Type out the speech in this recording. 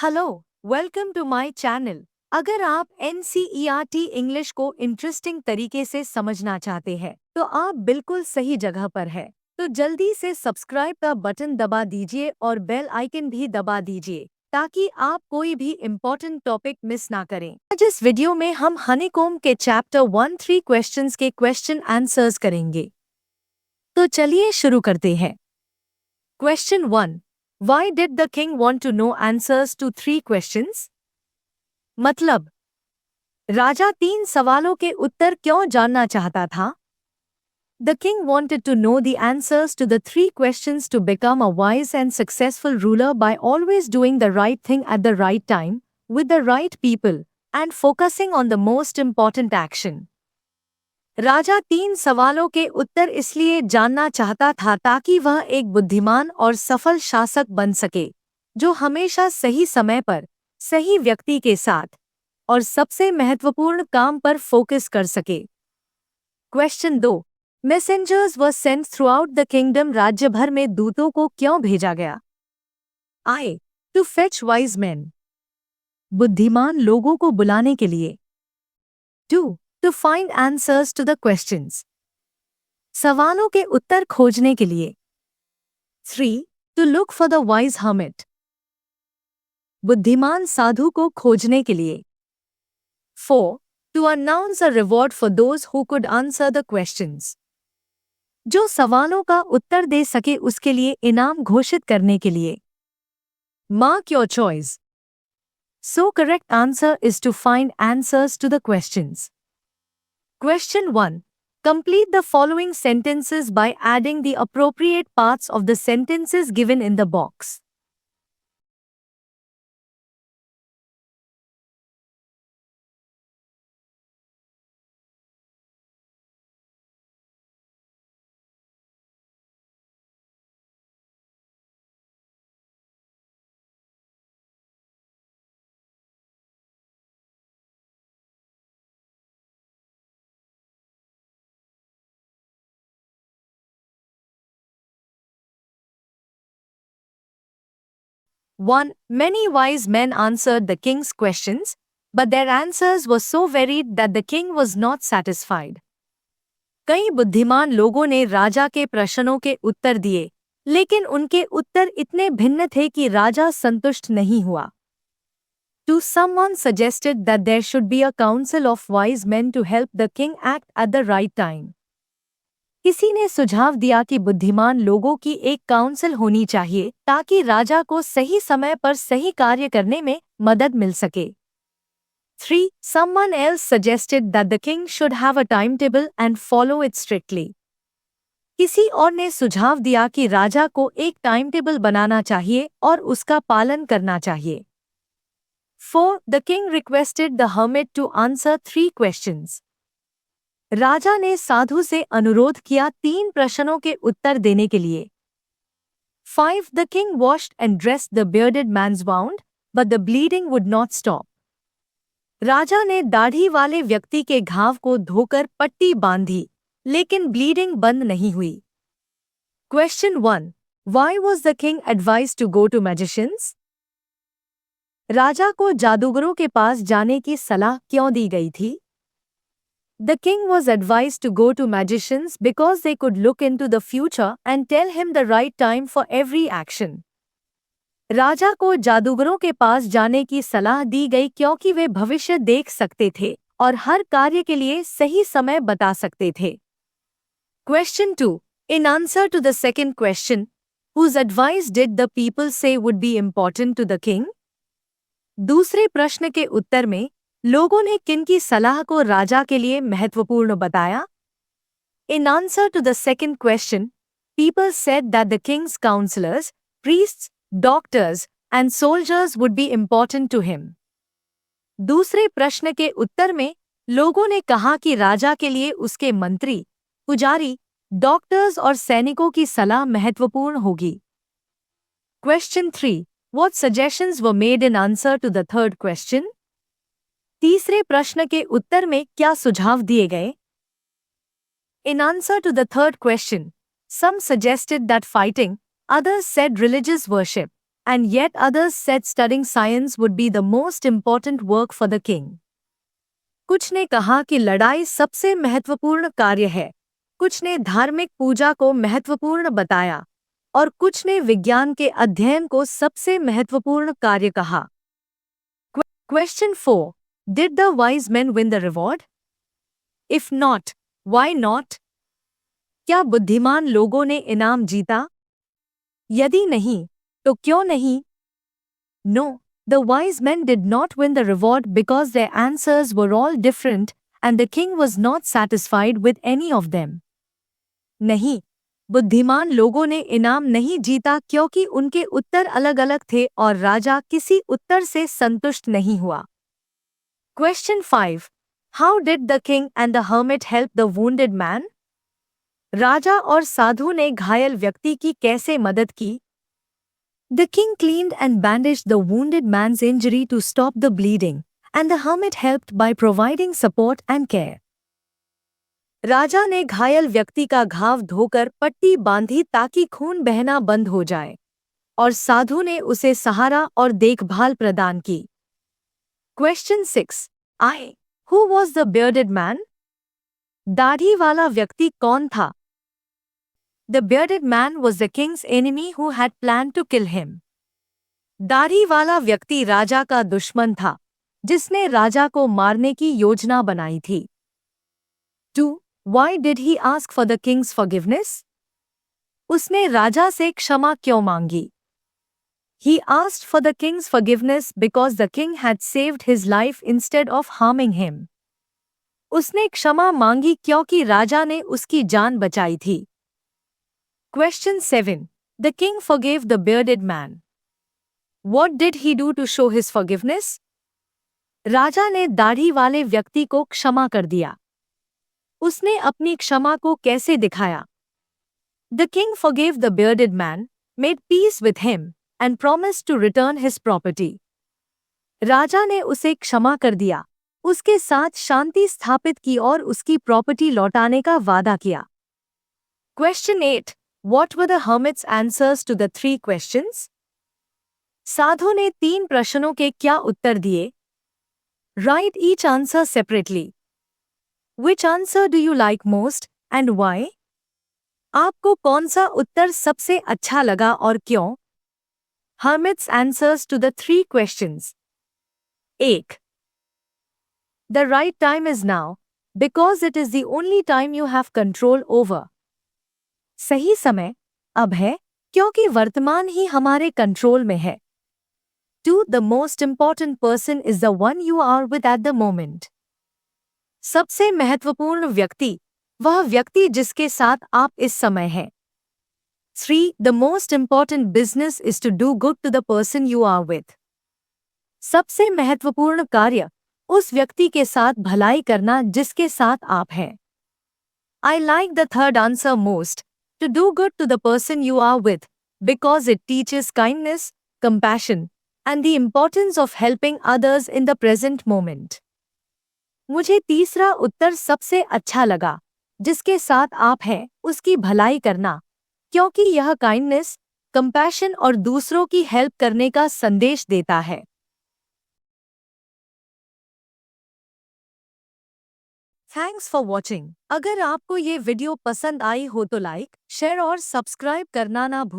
Hello, welcome to my channel. अगर आप NCERT English को इंटरेस्टिंग तरीके से समझना चाहते हैं तो आप बिल्कुल सही जगह पर है। तो जल्दी से सब्सक्राइब का बटन दबा दीजिए और बेल आइकन भी दबा दीजिए ताकि आप कोई भी इम्पोर्टेंट टॉपिक मिस ना करें। आज इस वीडियो में हम हनीकॉम्ब के चैप्टर 1-3 क्वेश्चंस के क्वेश्चन आंसर्स करेंगे। तो चलिए शुरू करते हैं। Question 1. Why did the king want to know answers to 3 questions? मतलब राजा 3 सवालों के उत्तर क्यों जानना चाहता था? The king wanted to know the answers to the 3 questions to become a wise and successful ruler by always doing the right thing at the right time, with the right people, and focusing on the most important action. राजा 3 सवालों के उत्तर इसलिए जानना चाहता था ताकि वह एक बुद्धिमान और सफल शासक बन सके, जो हमेशा सही समय पर, सही व्यक्ति के साथ और सबसे महत्वपूर्ण काम पर फोकस कर सके। Question 2. Messengers were sent throughout the kingdom. राज्य भर में दूतों को क्यों भेजा गया? I. To fetch wise man. बुद्धिमान लोगों को बुलाने के लिए। 2. To find answers to the questions. सवालों के उत्तर खोजने के लिए। 3. To look for the wise hermit. बुद्धिमान साधु को खोजने के लिए। 4. To announce a reward for those who could answer the questions. जो सवालों का उत्तर दे सके उसके लिए इनाम घोषित करने के लिए। Mark your choice. So correct answer is to find answers to the questions. Question 1. Complete the following sentences by adding the appropriate parts of the sentences given in the box. One. Many wise men answered the king's questions, but their answers were so varied that the king was not satisfied. कई बुद्धिमान लोगों ने राजा के प्रश्नों के उत्तर दिए, लेकिन उनके उत्तर इतने भिन्न थे कि राजा संतुष्ट नहीं हुआ। 2. Someone suggested that there should be a council of wise men to help the king act at the right time. किसी ने सुझाव दिया कि बुद्धिमान लोगों की एक काउंसिल होनी चाहिए ताकि राजा को सही समय पर सही कार्य करने में मदद मिल सके। 3. Someone else suggested that the king should have a timetable and follow it strictly. किसी और ने सुझाव दिया कि राजा को एक टाइम टेबल बनाना चाहिए और उसका पालन करना चाहिए। 4. The king requested the hermit to answer 3 questions. राजा ने साधु से अनुरोध किया 3 प्रश्नों के उत्तर देने के लिए। 5. The king washed and dressed the bearded man's wound, but the bleeding would not stop. राजा ने दाढ़ी वाले व्यक्ति के घाव को धोकर पट्टी बांधी, लेकिन ब्लीडिंग बंद नहीं हुई। Question 1. Why was the king advised to go to magicians? राजा को जादूगरों के पास जाने की सलाह क्यों दी गई थी? The king was advised to go to magicians because they could look into the future and tell him the right time for every action. राजा को जादूगरों के पास जाने की सलाह दी गई क्योंकि वे भविष्य देख सकते थे और हर कार्य के लिए सही समय बता सकते थे। Question 2. In answer to the second question, whose advice did the people say would be important to the king? दूसरे प्रश्न के उत्तर में लोगों ने किनकी सलाह को राजा के लिए महत्वपूर्ण बताया? In answer to the second question, people said that the king's counselors, priests, doctors, and soldiers would be important to him. दूसरे प्रश्न के उत्तर में लोगों ने कहा कि राजा के लिए उसके मंत्री, पुजारी, डॉक्टर्स और सैनिकों की सलाह महत्वपूर्ण होगी। Question 3. What suggestions were made in answer to the third question? तीसरे प्रश्न के उत्तर में क्या सुझाव दिए गए? In answer to the third question, some suggested that fighting, others said religious worship, and yet others said studying science would be the most important work for the king. कुछ ने कहा कि लड़ाई सबसे महत्वपूर्ण कार्य है, कुछ ने धार्मिक पूजा को महत्वपूर्ण बताया, और कुछ ने विज्ञान के अध्ययन को सबसे महत्वपूर्ण कार्य कहा. Question 4. Did the wise men win the reward? If not, why not? क्या बुद्धिमान लोगों ने इनाम जीता? यदि नहीं, तो क्यों नहीं? No, the wise men did not win the reward because their answers were all different and the king was not satisfied with any of them. नहीं, बुद्धिमान लोगों ने इनाम नहीं जीता क्योंकि उनके उत्तर अलग-अलग थे और राजा किसी उत्तर से संतुष्ट नहीं हुआ. Question 5. How did the king and the hermit help the wounded man? राजा और साधु ने घायल व्यक्ति की कैसे मदद की? The king cleaned and bandaged the wounded man's injury to stop the bleeding, and the hermit helped by providing support and care. राजा ने घायल व्यक्ति का घाव धोकर पट्टी बांधी ताकि खून बहना बंद हो जाए, और साधु ने उसे सहारा और देखभाल प्रदान की. Question 6. Who was the bearded man? दाढ़ी वाला व्यक्ति कौन था? The bearded man was the king's enemy who had planned to kill him. दाढ़ी वाला व्यक्ति राजा का दुश्मन था, जिसने राजा को मारने की योजना बनाई थी. 2. Why did he ask for the king's forgiveness? उसने राजा से क्षमा क्यों मांगी? He asked for the king's forgiveness because the king had saved his life instead of harming him. उसने क्षमा मांगी क्योंकि राजा ने उसकी जान बचाई थी. Question 7. The king forgave the bearded man. What did he do to show his forgiveness? राजा ने दाढ़ी वाले व्यक्ति को क्षमा कर दिया. उसने अपनी क्षमा को कैसे दिखाया? The king forgave the bearded man, made peace with him, and promised to return his property. राजा ने उसे क्षमा कर दिया, उसके साथ शांति स्थापित की और उसकी प्रॉपर्टी लौटाने का वादा किया. Question 8. What were the hermit's answers to the 3 questions? साधु ने 3 प्रश्नों के क्या उत्तर दिए? Write each answer separately. Which answer do you like most and why? आपको कौन सा उत्तर सबसे अच्छा लगा और क्यों? Hermit's answers to the 3 questions. 1. The right time is now, because it is the only time you have control over. सही समय अब है क्योंकि वर्तमान ही हमारे कंट्रोल में है. 2. The most important person is the one you are with at the moment. सबसे महत्वपूर्ण व्यक्ति वह व्यक्ति जिसके साथ आप इस समय हैं. 3. The most important business is to do good to the person you are with. सबसे महत्वपूर्ण कार्य उस व्यक्ति के साथ भलाई करना जिसके साथ आप हैं. I like the third answer most, to do good to the person you are with, because it teaches kindness, compassion, and the importance of helping others in the present moment. मुझे तीसरा उत्तर सबसे अच्छा लगा, जिसके साथ आप हैं उसकी भलाई करना, क्योंकि यह काइंडनेस, कंपैशन और दूसरों की हेल्प करने का संदेश देता है. Thanks for watching. अगर आपको ये वीडियो पसंद आई हो तो लाइक, शेयर और सब्सक्राइब करना ना भूलें.